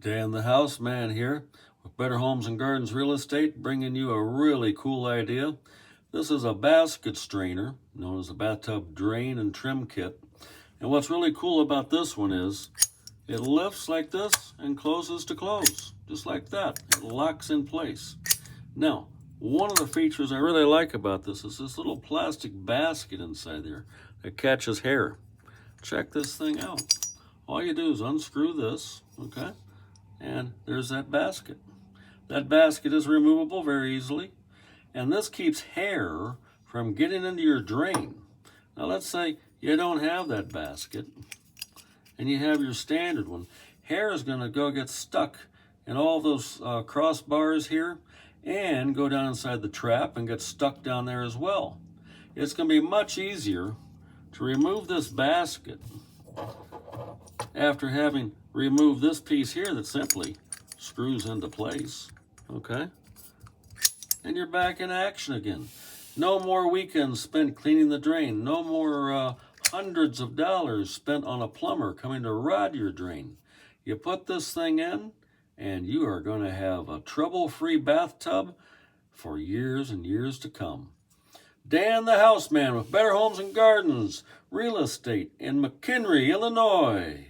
Dan the Houseman here with Better Homes and Gardens Real Estate, bringing you a really cool idea. This is a basket strainer known as a bathtub drain and trim kit. And what's really cool about this one is it lifts like this and closes to close, just like that. It locks in place. Now, one of the features I really like about this is this little plastic basket inside there that catches hair. Check this thing out. All you do is unscrew this, okay? And there's that basket. That basket is removable very easily. And this keeps hair from getting into your drain. Now let's say you don't have that basket and you have your standard one. Hair is gonna go get stuck in all those crossbars here and go down inside the trap and get stuck down there as well. It's gonna be much easier to remove this basket after having removed this piece here that simply screws into place, okay? And you're back in action again. No more weekends spent cleaning the drain. No more hundreds of dollars spent on a plumber coming to rod your drain. You put this thing in and you are going to have a trouble-free bathtub for years and years to come. Dan the Houseman with Better Homes and Gardens Real Estate in McHenry, Illinois.